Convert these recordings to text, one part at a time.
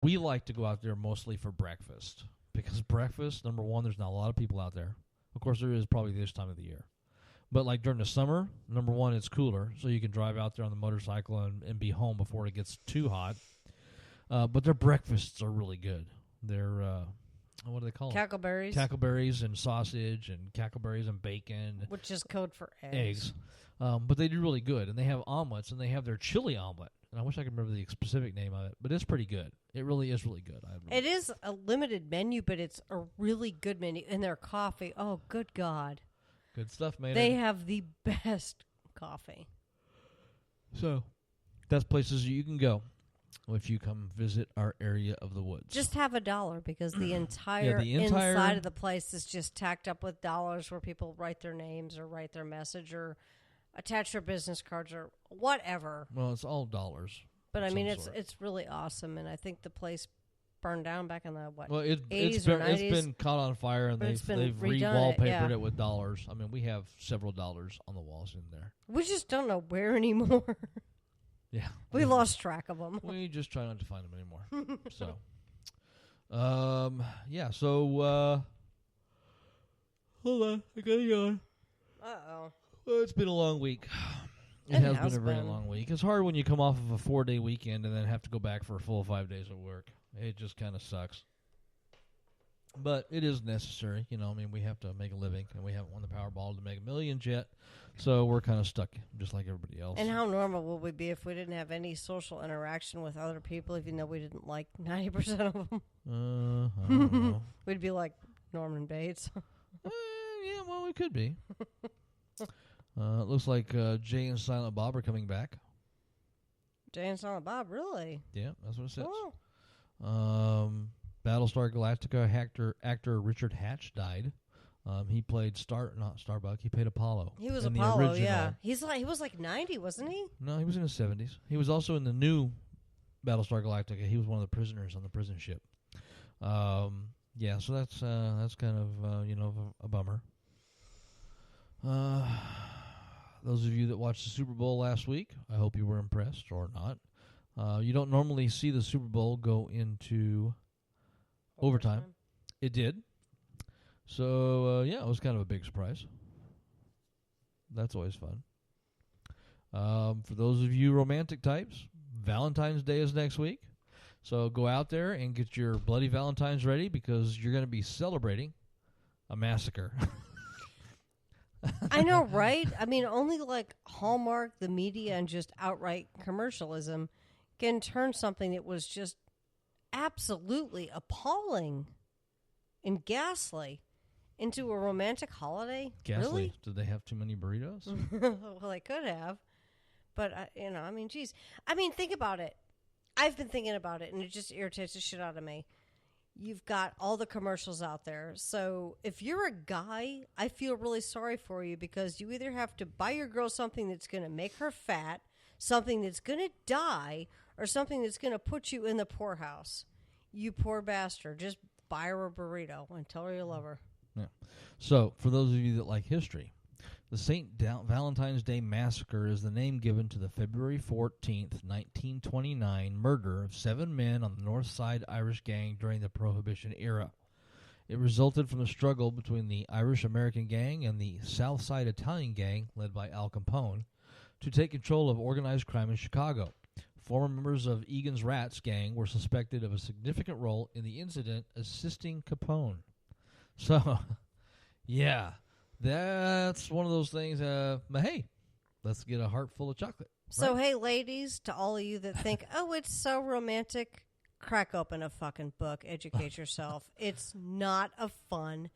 We like to go out there mostly for breakfast because breakfast, number one, there's not a lot of people out there. Of course, there is probably this time of the year. But like during the summer, number one, it's cooler, so you can drive out there on the motorcycle and be home before it gets too hot. But their breakfasts are really good. They're, what do they call them? Cackleberries. Cackleberries and sausage and cackleberries and bacon. Which is code for Eggs. But they do really good. And they have omelets, and they have their chili omelet. And I wish I could remember the specific name of it, but it's pretty good. It really is really good. It is a limited menu, but it's a really good menu. And their coffee, oh, good God. Good stuff, man. They have the best coffee. So, that's places you can go if you come visit our area of the woods. Just have $1 because the entire inside of the place is just tacked up with dollars where people write their names or write their message or attach their business cards or whatever. Well, it's all dollars. But I mean, it's really awesome, and I think the place burned down back in the it's 80s or 90s. It's been caught on fire, and they've re-wallpapered it with dollars. I mean, we have several dollars on the walls in there. We just don't know where anymore. Yeah, we lost track of them. We just try not to find them anymore. So, yeah. So, hold on, I gotta yawn. Uh-oh. Well, it's been a long week. It has been a very long week. It's hard when you come off of a 4-day weekend and then have to go back for a full 5 days of work. It just kind of sucks. But it is necessary. You know, I mean, we have to make a living, and we haven't won the Powerball to make millions yet. So we're kind of stuck, just like everybody else. And how normal would we be if we didn't have any social interaction with other people, even though we didn't like 90% of them? I don't know. We'd be like Norman Bates. Yeah, well, we could be. It looks like Jay and Silent Bob are coming back. Jay and Silent Bob, really? Yeah, that's what it says. Oh. Battlestar Galactica actor Richard Hatch died. He played not Starbuck. He played Apollo. He was Apollo, yeah. He was like 90, wasn't he? No, he was in his 70s. He was also in the new Battlestar Galactica. He was one of the prisoners on the prison ship. Yeah, so that's kind of a bummer. Those of you that watched the Super Bowl last week, I hope you were impressed or not. You don't normally see the Super Bowl go into overtime. It did. So, yeah, it was kind of a big surprise. That's always fun. For those of you romantic types, Valentine's Day is next week. So go out there and get your bloody Valentines ready because you're going to be celebrating a massacre. I know, right? I mean, only like Hallmark, the media, and just outright commercialism can turn something that was just absolutely appalling and ghastly into a romantic holiday. Ghastly? Really? Did they have too many burritos? Well, they could have. But, I mean, geez. I mean, think about it. I've been thinking about it, and it just irritates the shit out of me. You've got all the commercials out there. So if you're a guy, I feel really sorry for you because you either have to buy your girl something that's going to make her fat, something that's going to die, or something that's going to put you in the poorhouse. You poor bastard. Just buy her a burrito and tell her you love her. Yeah. So for those of you that like history, the St. Valentine's Day Massacre is the name given to the February 14th, 1929 murder of 7 men on the North Side Irish gang during the Prohibition era. It resulted from a struggle between the Irish-American gang and the South Side Italian gang, led by Al Capone, to take control of organized crime in Chicago. Former members of Egan's Rats gang were suspected of a significant role in the incident, assisting Capone. So, yeah. That's one of those things, but hey, let's get a heart full of chocolate. So, hey, ladies, to all of you that think, oh, it's so romantic, crack open a fucking book, educate yourself. It's not a fun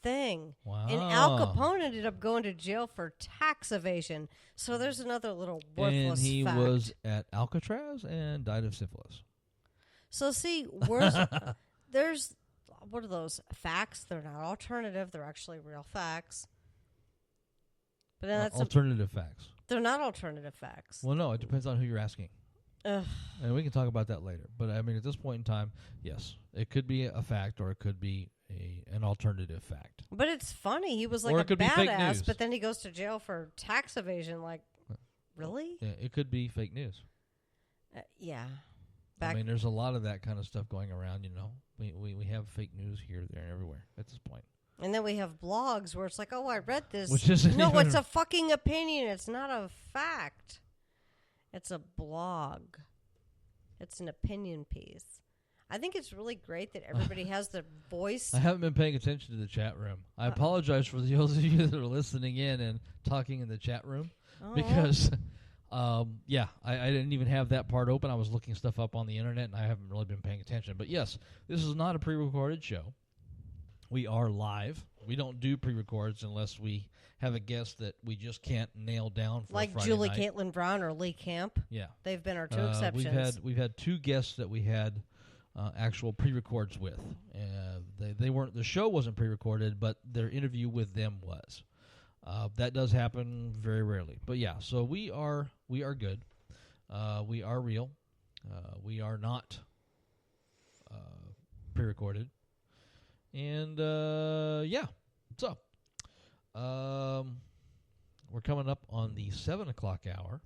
thing. Wow. And Al Capone ended up going to jail for tax evasion. So there's another little worthless fact. And he fact. was at Alcatraz and died of syphilis. So, see, there's... What are those facts? They're not alternative. They're actually real facts. But then that's alternative facts. They're not alternative facts. Well, no, it depends on who you're asking. Ugh. And we can talk about that later. But, I mean, at this point in time, yes, it could be a fact or it could be an alternative fact. But it's funny. He was like a badass, but then he goes to jail for tax evasion. Like, really? Yeah, it could be fake news. Yeah. I mean, there's a lot of that kind of stuff going around, you know. We have fake news here, there, and everywhere at this point. And then we have blogs where it's like, oh, I read this. Which isn't no, even... it's a fucking opinion. It's not a fact. It's a blog. It's an opinion piece. I think it's really great that everybody has their voice. I haven't been paying attention to the chat room. I apologize for those of you that are listening in and talking in the chat room because, I didn't even have that part open. I was looking stuff up on the internet, and I haven't really been paying attention. But, yes, this is not a pre-recorded show. We are live. We don't do pre-records unless we have a guest that we just can't nail down for like Friday Julie night. Caitlin Brown or Lee Camp. Yeah. They've been our two exceptions. We've had two guests that we had actual pre-records with. They weren't. The show wasn't pre-recorded, but their interview with them was. That does happen very rarely. But yeah, so we are good. We are real. We are not pre-recorded. And so we're coming up on the 7 o'clock hour.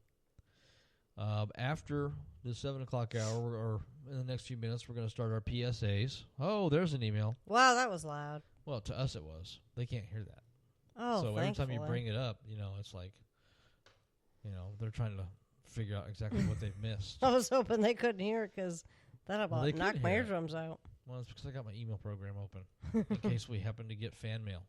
After the 7 o'clock hour, or in the next few minutes, we're going to start our PSAs. Oh, there's an email. Wow, that was loud. Well, to us it was. They can't hear that. Oh, so every time you thankfully. bring it up, you know, it's like, you know, they're trying to figure out exactly what they've missed. I was hoping they couldn't hear it because that about they knocked could my hear it. eardrums out. Well, it's because I got my email program open in case we happen to get fan mail,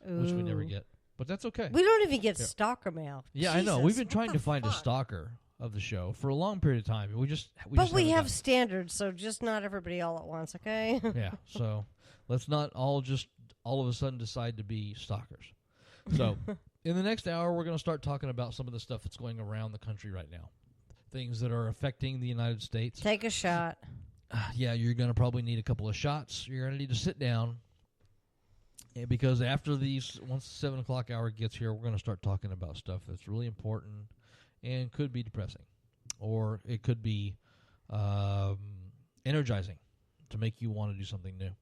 which we never get. But that's okay. We don't even get stalker mail. Yeah, Jesus, I know. We've been what trying the to find a fuck? stalker of the show for a long period of time. We just We haven't have gotten it. standards, so just not everybody all at once, okay? Yeah, so let's not all of a sudden decide to be stalkers. So in the next hour, we're going to start talking about some of the stuff that's going around the country right now, things that are affecting the United States. Take a shot. Yeah, you're going to probably need a couple of shots. You're going to need to sit down. And because after once the 7 o'clock hour gets here, we're going to start talking about stuff that's really important and could be depressing. Or it could be energizing to make you want to do something new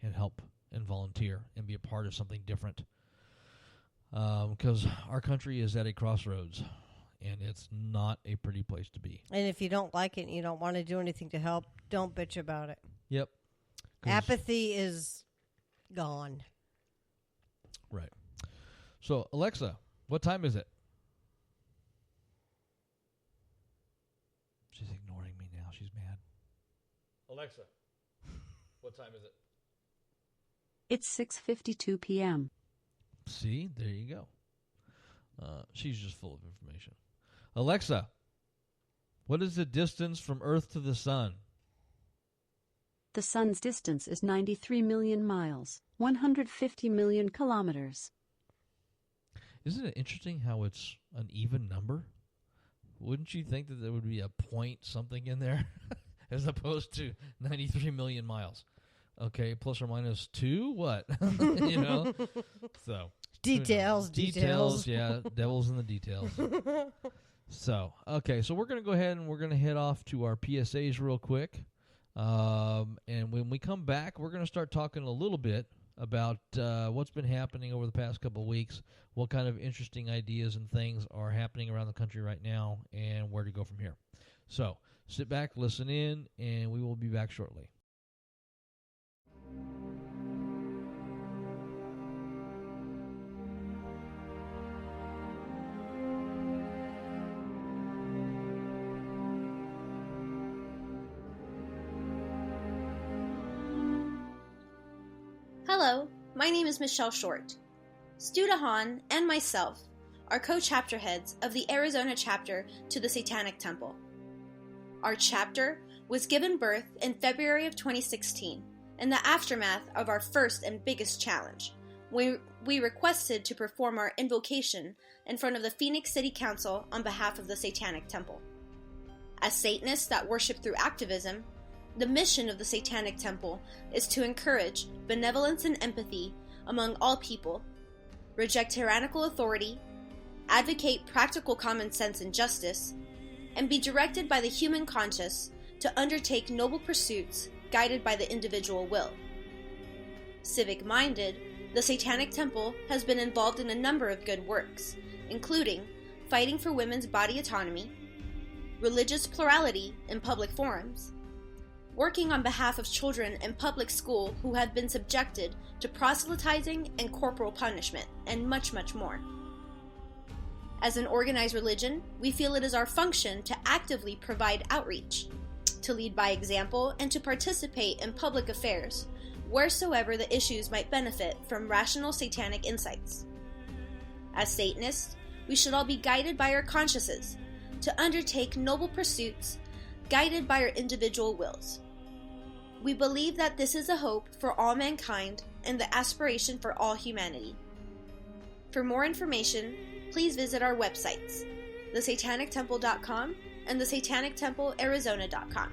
and help and volunteer and be a part of something different. Because our country is at a crossroads, and it's not a pretty place to be. And if you don't like it and you don't want to do anything to help, don't bitch about it. Yep. Apathy is gone. Right. So, Alexa, what time is it? She's ignoring me now. She's mad. Alexa, what time is it? It's 6:52 p.m. See, there you go. She's just full of information. Alexa, what is the distance from Earth to the Sun? The sun's distance is 93 million miles, 150 million kilometers. Isn't it interesting how it's an even number? Wouldn't you think that there would be a point something in there as opposed to 93 million miles? Okay, plus or minus 2? What? You know? So Details. Yeah, devil's in the details. So, okay, so we're going to go ahead and we're going to head off to our PSAs real quick. And when we come back, we're going to start talking a little bit about what's been happening over the past couple of weeks, what kind of interesting ideas and things are happening around the country right now, and where to go from here. So, sit back, listen in, and we will be back shortly. Hello, my name is Michelle Short. Stu DeHaan and myself are co-chapter heads of the Arizona chapter to the Satanic Temple. Our chapter was given birth in February of 2016 in the aftermath of our first and biggest challenge, when we requested to perform our invocation in front of the Phoenix City Council on behalf of the Satanic Temple. As Satanists that worship through activism, the mission of the Satanic Temple is to encourage benevolence and empathy among all people, reject tyrannical authority, advocate practical common sense and justice, and be directed by the human conscience to undertake noble pursuits guided by the individual will. Civic-minded, the Satanic Temple has been involved in a number of good works, including fighting for women's body autonomy, religious plurality in public forums, working on behalf of children in public school who have been subjected to proselytizing and corporal punishment, and much, much more. As an organized religion, we feel it is our function to actively provide outreach, to lead by example, and to participate in public affairs, wheresoever the issues might benefit from rational satanic insights. As Satanists, we should all be guided by our consciences to undertake noble pursuits, guided by our individual wills. We believe that this is a hope for all mankind and the aspiration for all humanity. For more information, please visit our websites, thesatanictemple.com and thesatanictemplearizona.com.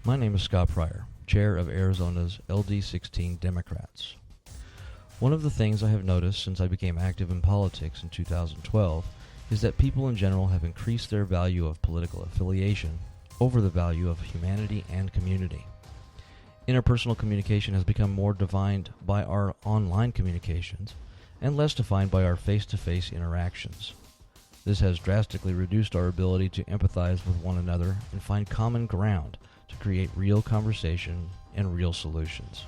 My name is Scott Pryor, chair of Arizona's LD16 Democrats. One of the things I have noticed since I became active in politics in 2012 is that people in general have increased their value of political affiliation over the value of humanity and community. Interpersonal communication has become more defined by our online communications and less defined by our face-to-face interactions. This has drastically reduced our ability to empathize with one another and find common ground to create real conversation and real solutions.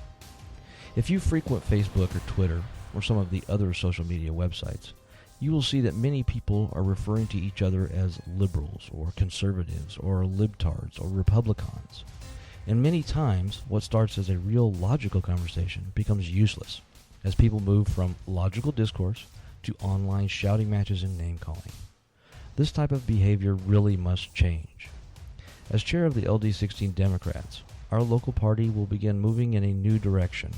If you frequent Facebook or Twitter or some of the other social media websites, you will see that many people are referring to each other as liberals or conservatives or libtards or Republicans. And many times, what starts as a real logical conversation becomes useless as people move from logical discourse to online shouting matches and name-calling. This type of behavior really must change. As chair of the LD16 Democrats, our local party will begin moving in a new direction.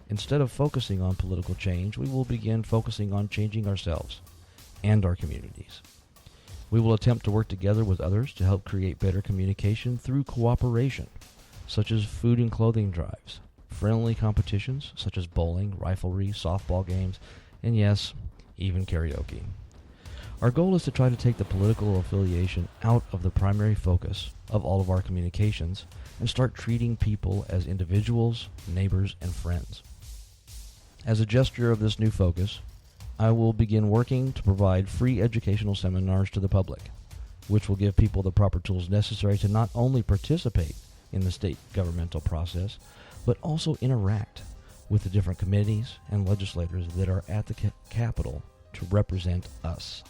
Instead of focusing on political change, we will begin focusing on changing ourselves and our communities. We will attempt to work together with others to help create better communication through cooperation, such as food and clothing drives, friendly competitions such as bowling, riflery, softball games, and yes, even karaoke. Our goal is to try to take the political affiliation out of the primary focus of all of our communications and start treating people as individuals, neighbors, and friends. As a gesture of this new focus, I will begin working to provide free educational seminars to the public, which will give people the proper tools necessary to not only participate in the state governmental process, but also interact with the different committees and legislators that are at the Capitol to represent us.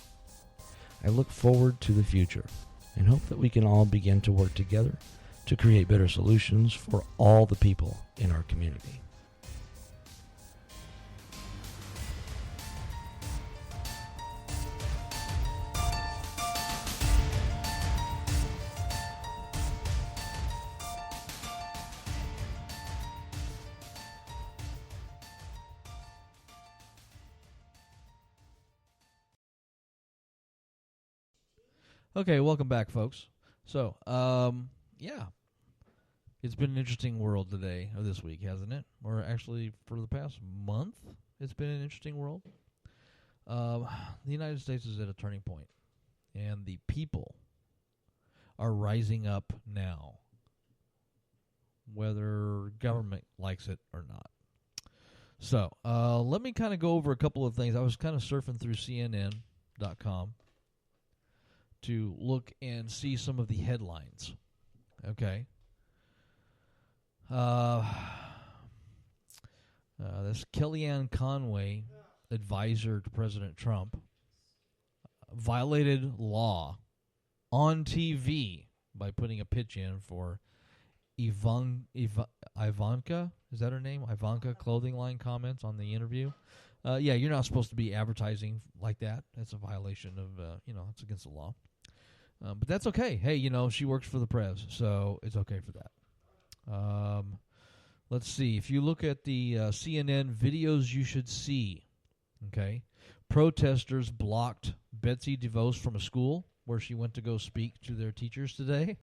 I look forward to the future and hope that we can all begin to work together to create better solutions for all the people in our community. Okay, welcome back, folks. So, yeah, it's been an interesting world today, or this week, hasn't it? Or actually, for the past month, it's been an interesting world. The United States is at a turning point, and the people are rising up now, whether government likes it or not. So, let me kind of go over a couple of things. I was kind of surfing through CNN.com to look and see some of the headlines. Okay. This Kellyanne Conway, advisor to President Trump, violated law on TV by putting a pitch in for Ivanka, is that her name? Ivanka clothing line comments on the interview. Yeah, you're not supposed to be advertising like that. That's a violation of, it's against the law. But that's okay. Hey, she works for the press, so it's okay for that. Let's see. If you look at the CNN videos you should see, okay, protesters blocked Betsy DeVos from a school where she went to go speak to their teachers today.